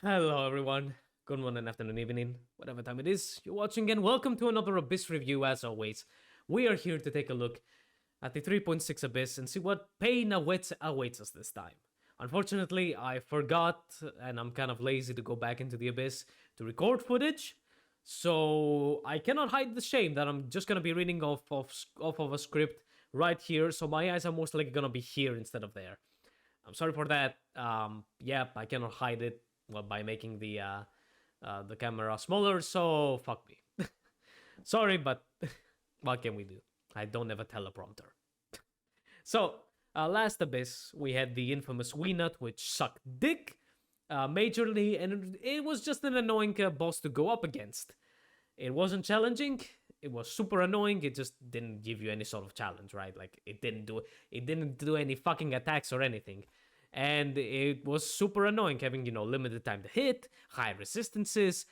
Hello, everyone. Good morning, afternoon, evening, whatever time it is you're watching, and welcome to another Abyss review. As always, we are here to take a look at the 3.6 Abyss and see what pain awaits us this time. Unfortunately, I forgot, and I'm kind of lazy to go back into the Abyss to record footage, so I cannot hide the shame that I'm just gonna be reading off of a script right here. So my eyes are most likely gonna be here instead of there. I'm sorry for that. Yep, I cannot hide it by making the camera smaller. So fuck me. Sorry, but what can we do? I don't have a teleprompter. So last Abyss, we had the infamous Wenut, which sucked dick majorly, and it was just an annoying boss to go up against. It wasn't challenging. It was super annoying. It just didn't give you any sort of challenge, right? Like it didn't do any fucking attacks or anything. And it was super annoying having, limited time to hit, high resistances,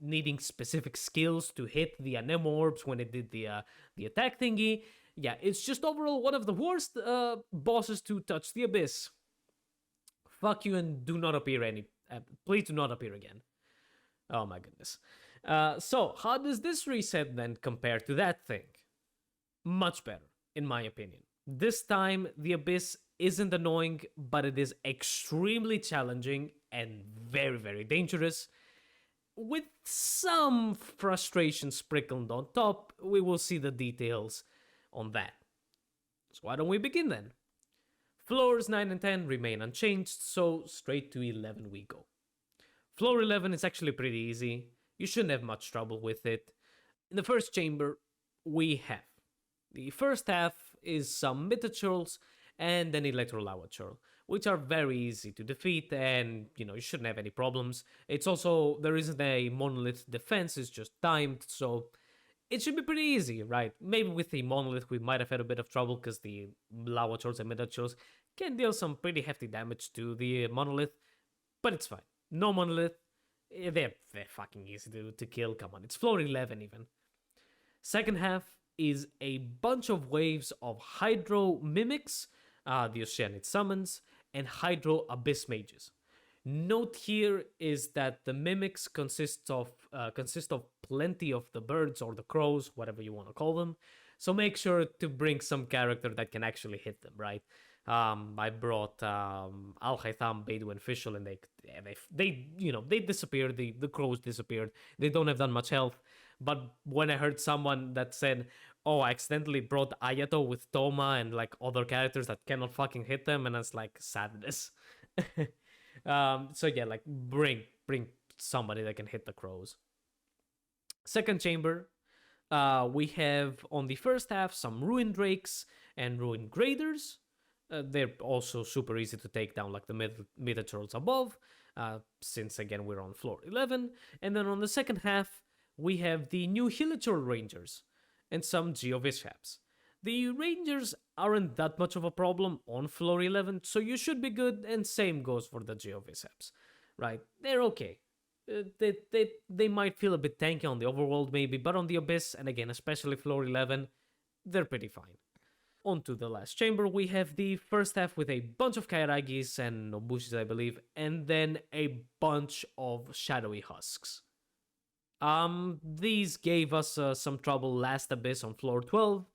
needing specific skills to hit the anem orbs when it did the attack thingy. Yeah, it's just overall one of the worst bosses to touch the Abyss. Fuck you and do not appear please do not appear again. Oh my goodness. So, how does this reset then compare to that thing? Much better, in my opinion. This time, the Abyss isn't annoying, but it is extremely challenging and very, very dangerous. With some frustration sprinkled on top, we will see the details on that. So, why don't we begin then? Floors 9 and 10 remain unchanged, so straight to 11 we go. Floor 11 is actually pretty easy. You shouldn't have much trouble with it. In the first chamber, we have the first half is some Mythochurls and then Electrolava Churl, which are very easy to defeat, and you shouldn't have any problems. It's also there isn't a monolith defense, it's just timed, so it should be pretty easy, right? Maybe with the monolith we might have had a bit of trouble because the Lava Churls and Mythochurls can deal some pretty hefty damage to the monolith, but it's fine. No monolith, they're fucking easy to kill. Come on, it's floor 11 even. Second half is a bunch of waves of Hydro Mimics, the Oceanid Summons, and Hydro Abyss Mages. Note here is that the Mimics consist of plenty of the birds or the crows, whatever you want to call them. So make sure to bring some character that can actually hit them, right? I brought Al Haytham, Beidou, and Fischl, and they disappeared. The crows disappeared. They don't have that much health. But when I heard someone that said, "Oh, I accidentally brought Ayato with Toma and like other characters that cannot fucking hit them," and it's like sadness. So yeah, like bring somebody that can hit the crows. Second chamber, we have on the first half some Ruin Drakes and Ruin Graders. They're also super easy to take down, like the Mythochurls above, since again we're on floor 11. And then on the second half, we have the new Hilichurl Rangers and some Geovishaps. The Rangers aren't that much of a problem on floor 11, so you should be good, and same goes for the Geovishaps, right? They're okay. They might feel a bit tanky on the overworld maybe, but on the Abyss, and again, especially floor 11, they're pretty fine. On to the last chamber, we have the first half with a bunch of Kairagis and Nobushis, I believe, and then a bunch of Shadowy Husks. These gave us some trouble last Abyss on floor 12,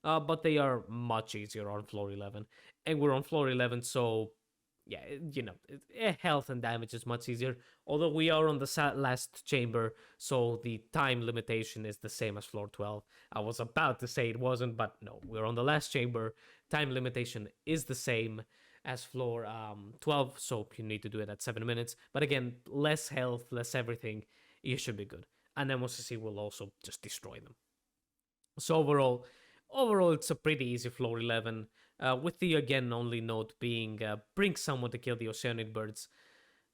but they are much easier on floor 11. And we're on floor 11, so yeah, health and damage is much easier. Although we are on the last chamber, so the time limitation is the same as floor 12. I was about to say it wasn't, but no, we're on the last chamber. Time limitation is the same as floor 12, so you need to do it at 7 minutes. But again, less health, less everything, you should be good. And MOCC will also just destroy them. So overall, it's a pretty easy floor 11, with the, again, only note being bring someone to kill the Oceanid birds,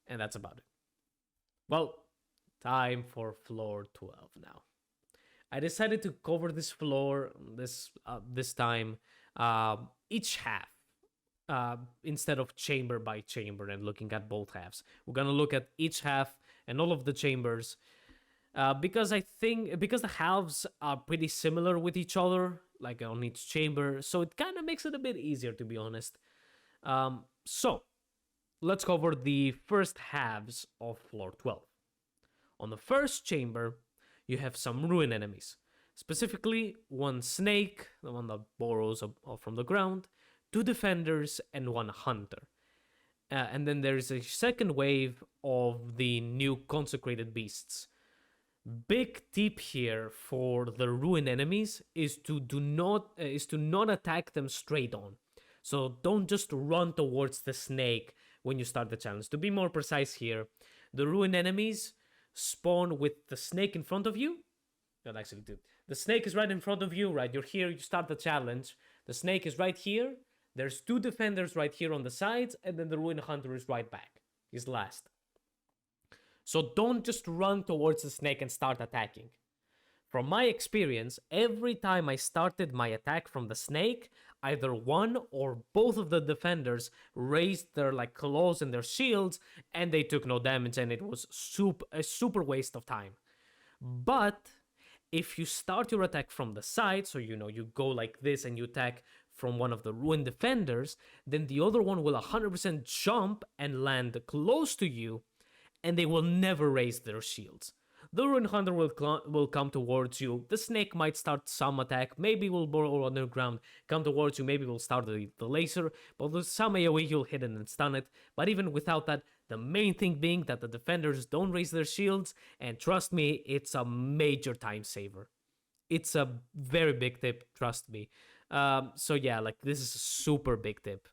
and that's about it. Well, time for floor 12 now. I decided to cover this floor this time, each half, instead of chamber by chamber and looking at both halves. We're gonna look at each half and all of the chambers, because the halves are pretty similar with each other, like on each chamber, so it kind of makes it a bit easier, to be honest. So let's cover the first halves of floor 12. On the first chamber, you have some ruin enemies. Specifically, one snake, the one that burrows up from the ground, two defenders, and one hunter. And then there is a second wave of the new consecrated beasts. Big tip here for the ruin enemies is to not attack them straight on. So don't just run towards the snake when you start the challenge. To be more precise here, the ruin enemies spawn with the snake in front of you. Not actually, dude. The snake is right in front of you, right? You're here, you start the challenge. The snake is right here. There's two defenders right here on the sides, and then the ruin hunter is right back. He's last. So don't just run towards the snake and start attacking. From my experience, every time I started my attack from the snake, either one or both of the defenders raised their claws and their shields, and they took no damage, and it was a super waste of time. But if you start your attack from the side, so you go like this and you attack from one of the ruined defenders, then the other one will 100% jump and land close to you, and they will never raise their shields. The Ruin Hunter will come towards you. The snake might start some attack. Maybe will burrow underground, come towards you. Maybe will start the laser. But with some AoE, you'll hit it and stun it. But even without that, the main thing being that the defenders don't raise their shields. And trust me, it's a major time saver. It's a very big tip, trust me. So yeah, this is a super big tip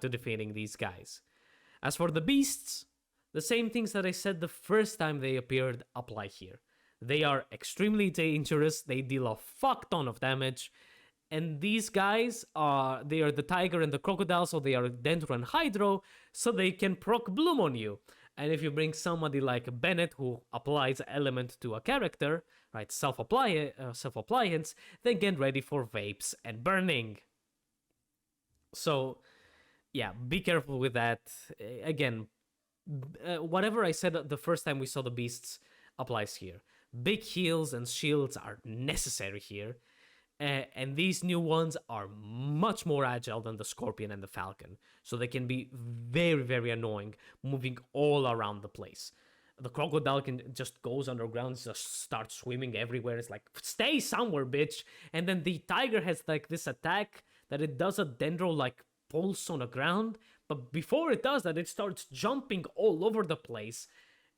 to defeating these guys. As for the beasts, the same things that I said the first time they appeared apply here. They are extremely dangerous, they deal a fuck ton of damage, and these guys they are the tiger and the crocodile, so they are Dendro and Hydro, so they can proc Bloom on you. And if you bring somebody like Bennett who applies element to a character, right, self-appliance, then get ready for vapes and burning. So, yeah, be careful with that. Again, whatever I said the first time we saw the beasts applies here. Big heals and shields are necessary here. And these new ones are much more agile than the Scorpion and the Falcon. So they can be very, very annoying, moving all around the place. The Crocodile can just goes underground, just starts swimming everywhere. It's like, stay somewhere, bitch. And then the Tiger has this attack that it does a Dendro pulse on the ground. But before it does that, it starts jumping all over the place.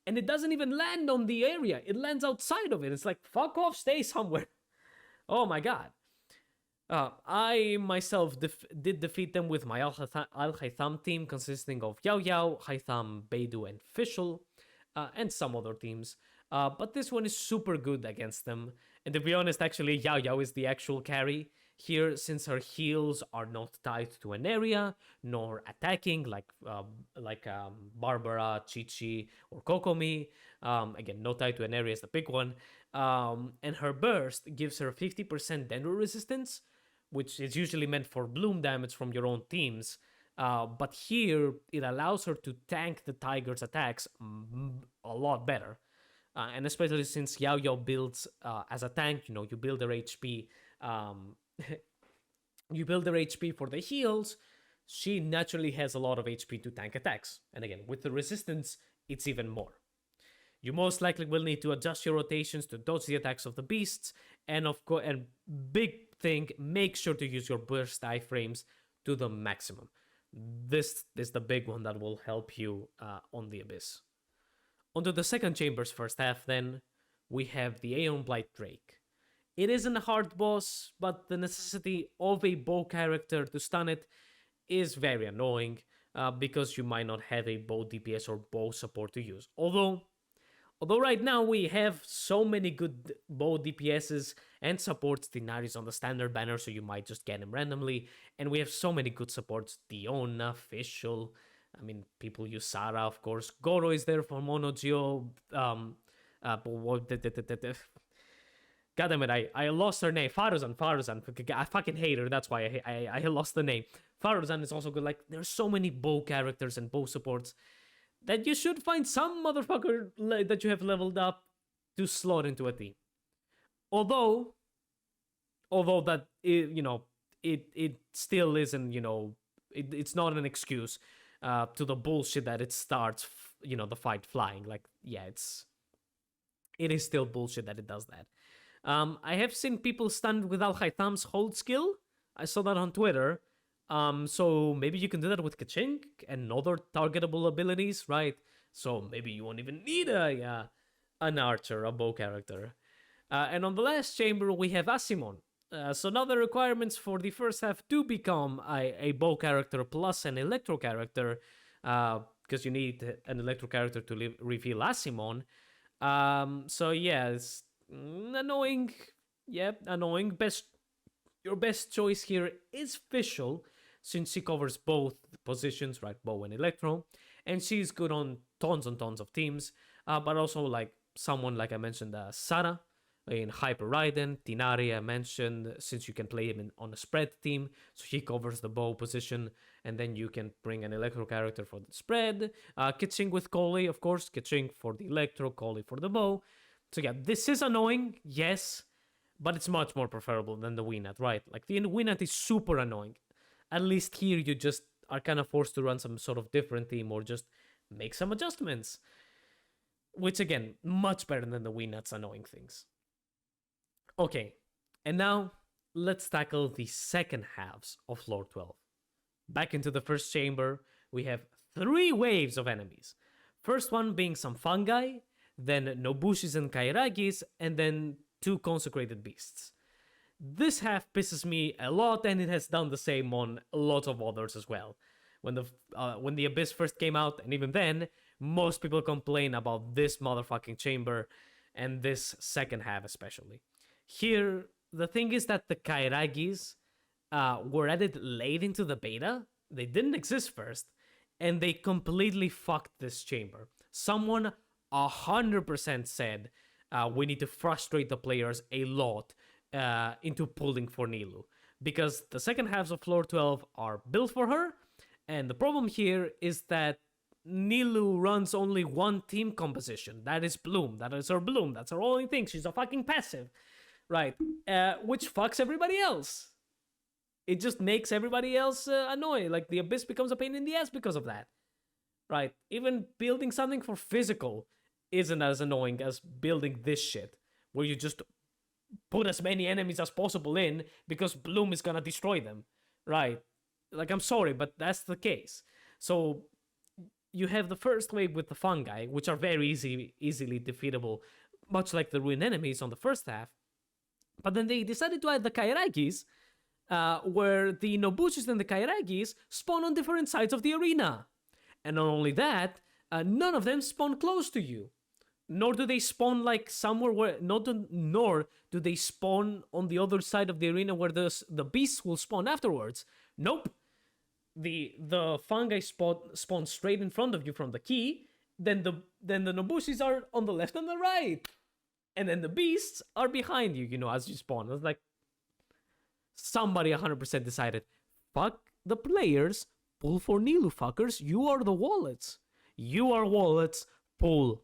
And it doesn't even land on the area. It lands outside of it. It's like, fuck off, stay somewhere. Oh my god. I myself did defeat them with my Al-Haytham team consisting of Yao Yao, Haytham, Beidou, and Fischl, and some other teams. But this one is super good against them. And to be honest, actually, Yao Yao is the actual carry here, since her heals are not tied to an area, nor attacking like Barbara, Chi-Chi, or Kokomi. Again, not tied to an area is the big one. And her burst gives her 50% Dendro resistance, which is usually meant for bloom damage from your own teams. But here, it allows her to tank the Tiger's attacks a lot better. And especially since Yao Yao builds as a tank, you build her HP. You build her HP for the heals. She naturally has a lot of HP to tank attacks. And again, with the resistance, it's even more. You most likely will need to adjust your rotations to dodge the attacks of the beasts. And of course, and big thing, make sure to use your burst iframes to the maximum. This is the big one that will help you on the Abyss. Onto the second chamber's first half then, we have the Aeon Blight Drake. It isn't a hard boss, but the necessity of a bow character to stun it is very annoying, because you might not have a bow DPS or bow support to use. Although right now we have so many good bow DPSs and supports, Dinari's on the standard banner, so you might just get him randomly, and we have so many good supports, Diona, Fischl, people use Sara, of course, Goro is there for Monogeo, God damn it, I lost her name. Faruzan. I fucking hate her. That's why I lost the name. Faruzan is also good. There's so many bow characters and bow supports that you should find some motherfucker that you have leveled up to slot into a team. Although that, it still isn't, it's not an excuse. to the bullshit that it starts, the fight flying. Like, yeah, it is still bullshit that it does that. I have seen people stand with Al Haytham's hold skill. I saw that on Twitter. So maybe you can do that with Kachink and other targetable abilities, right? So maybe you won't even need an archer, a bow character. And on the last chamber, we have Asimon. So now the requirements for the first half do become a bow character plus an electro character, because you need an electro character to reveal Asimon. So yeah, it's annoying. Yeah, annoying. Your best choice here is Fischl, since she covers both positions, right, bow and electro, and she's good on tons and tons of teams. But also like someone like I mentioned, Sara in Hyper Raiden, Tinari I mentioned, since you can play him on a spread team, so he covers the bow position, and then you can bring an electro character for the spread. Kitching with Koli, of course, Kitching for the electro, Koli for the bow. So yeah, this is annoying, yes, but it's much more preferable than the Wenut, right? Like the Wenut is super annoying. At least here you just are kind of forced to run some sort of different team or just make some adjustments. Which again, much better than the Wenut's annoying things. Okay, and now let's tackle the second halves of floor 12. Back into the first chamber, we have 3 waves of enemies. First one being some fungi, then Nobushis and Kairagis, and then 2 consecrated beasts. This half pisses me a lot, and it has done the same on a lot of others as well. When the Abyss first came out, and even then, most people complain about this motherfucking chamber, and this second half especially. Here, the thing is that the Kairagis were added late into the beta. They didn't exist first, and they completely fucked this chamber. Someone 100% said we need to frustrate the players a lot into pulling for Nilou, because the second halves of floor 12 are built for her, and the problem here is that Nilou runs only one team composition. That is Bloom. That is her Bloom. That's her only thing. She's a fucking passive. Right, which fucks everybody else. It just makes everybody else annoying. Like, the Abyss becomes a pain in the ass because of that. Right, even building something for physical isn't as annoying as building this shit, where you just put as many enemies as possible in because Bloom is gonna destroy them. Right, like, I'm sorry, but that's the case. So you have the first wave with the fungi, which are very easily defeatable, much like the ruin enemies on the first half. But then they decided to add the Kairagis, where the Nobushis and the Kairagis spawn on different sides of the arena. And not only that, none of them spawn close to you. Nor do they spawn like somewhere where, nor do they spawn on the other side of the arena where the beasts will spawn afterwards. Nope. The fungi spawn straight in front of you from the key. Then the Nobushis are on the left and the right. And then the beasts are behind you, as you spawn. It's like somebody 100% decided, fuck the players, pull for Nilou, fuckers. You are the wallets. You are wallets, pull.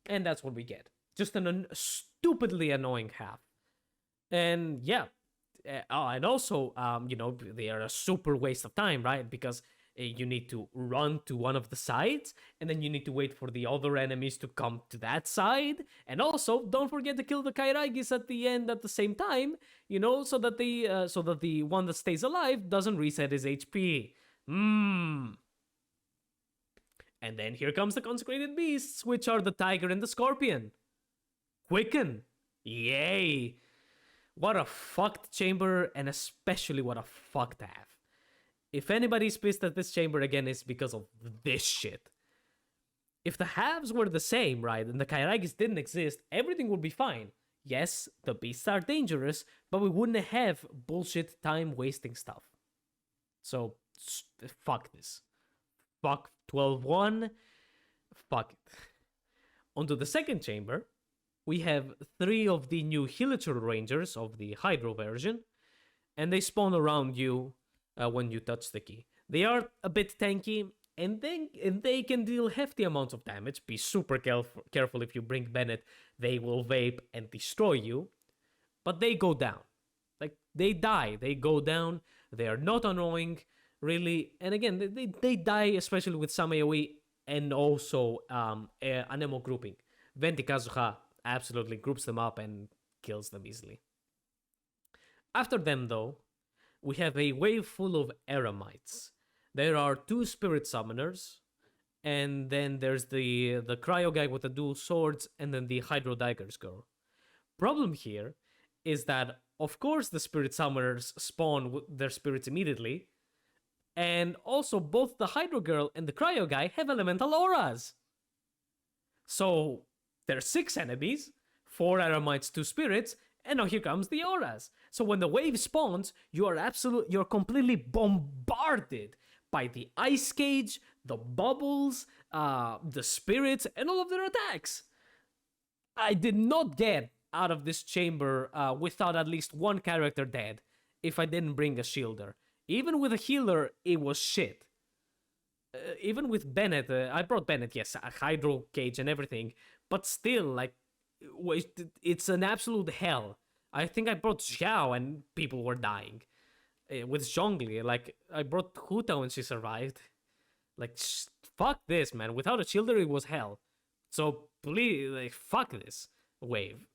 And that's what we get. Just a stupidly annoying half. And yeah. And also, they are a super waste of time, right? Because you need to run to one of the sides, and then you need to wait for the other enemies to come to that side. And also, don't forget to kill the Kairagis at the end at the same time, so that the one that stays alive doesn't reset his HP. And then here comes the consecrated beasts, which are the tiger and the scorpion. Quicken. Yay. What a fucked chamber, and especially what a fucked half. If anybody's pissed at this chamber again, it's because of this shit. If the halves were the same, right, and the Kairagis didn't exist, everything would be fine. Yes, the beasts are dangerous, but we wouldn't have bullshit time-wasting stuff. So, fuck this. Fuck 12-1. Fuck it. Onto the second chamber, we have 3 of the new Hilichurl Rangers of the Hydro version, and they spawn around you when you touch the key. They are a bit tanky, and they can deal hefty amounts of damage. Be super careful if you bring Bennett. They will vape and destroy you, but they go down. Like, they die. They go down. They are not annoying. really. And again, they die, especially with some AoE and also Anemo grouping. Venti Kazuha absolutely groups them up and kills them easily. After them, though, we have a wave full of Eremites. There are two spirit summoners, and then there's the cryo guy with the dual swords, and then the Hydro Daggers girl. Problem here is that, of course, the spirit summoners spawn their spirits immediately, and also both the Hydro girl and the cryo guy have elemental auras. So there's 6 enemies, 4 Eremites, 2 spirits, and now here comes the auras. So when the wave spawns, you're completely bombarded by the ice cage, the bubbles, the spirits, and all of their attacks. I did not get out of this chamber without at least one character dead if I didn't bring a shielder. Even with a healer, it was shit. Even with Bennett, I brought Bennett, yes, a Hydro cage and everything, but still, like, it's an absolute hell. I think I brought Xiao and people were dying. With Zhongli, like, I brought Huta and she survived. Like, fuck this, man. Without a shielder, it was hell. So, please, like, fuck this wave.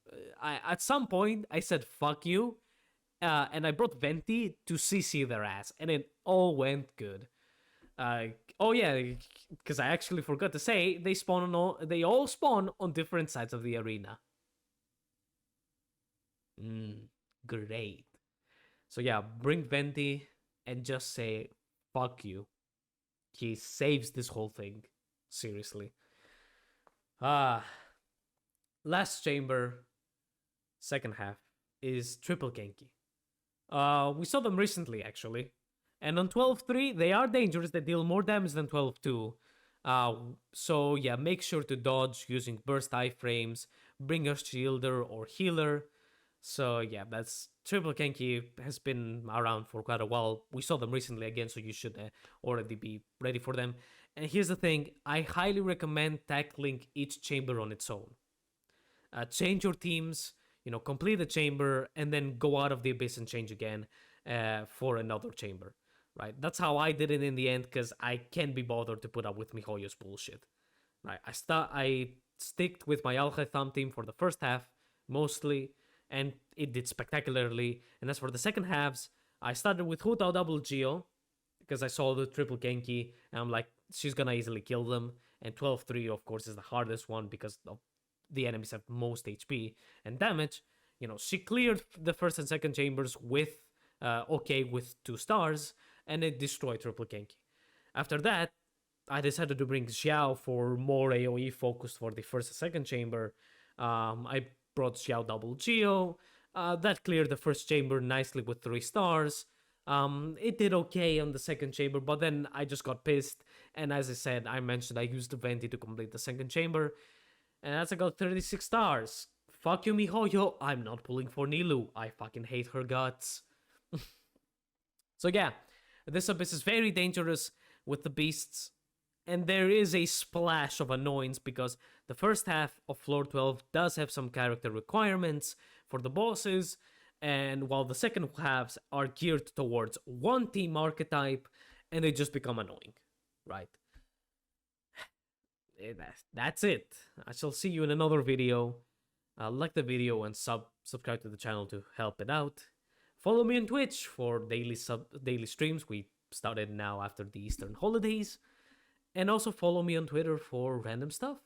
At some point, I said, fuck you, and I brought Venti to CC their ass, and it all went good. Oh yeah, because I actually forgot to say they all spawn on different sides of the arena. Great. So yeah, bring Venti and just say fuck you. He saves this whole thing. Seriously. Last chamber, second half, is triple Genki. We saw them recently, actually. And on 12-3, they are dangerous. They deal more damage than 12-2. So yeah, make sure to dodge using burst iframes, bring a shielder or healer. So yeah, that's triple Genki has been around for quite a while. We saw them recently again, so you should already be ready for them. And here's the thing, I highly recommend tackling each chamber on its own. Change your teams, complete the chamber, and then go out of the abyss and change again for another chamber. Right, that's how I did it in the end, because I can't be bothered to put up with MiHoYo's bullshit. Right, I sticked with my Alchai Thumb team for the first half, mostly, and it did spectacularly. And as for the second halves, I started with Hutao Double Geo, because I saw the triple Genki, and I'm like, she's gonna easily kill them. And 12-3, of course, is the hardest one, because the enemies have most HP and damage. She cleared the first and second chambers with 2 stars, and it destroyed triple Genki. After that, I decided to bring Xiao for more AoE focused for the first and second chamber. I brought Xiao Double Geo. That cleared the first chamber nicely with 3 stars. It did okay on the second chamber, but then I just got pissed. And as I said, I mentioned I used the Venti to complete the second chamber. And as I got 36 stars. Fuck you, MiHoYo. I'm not pulling for Nilou. I fucking hate her guts. So yeah, this abyss is very dangerous with the beasts. And there is a splash of annoyance because the first half of floor 12 does have some character requirements for the bosses, and while the second halves are geared towards one team archetype, and they just become annoying, right? That's it. I shall see you in another video. Like the video and subscribe to the channel to help it out. Follow me on Twitch for daily streams. We started now after the Eastern holidays. And also follow me on Twitter for random stuff.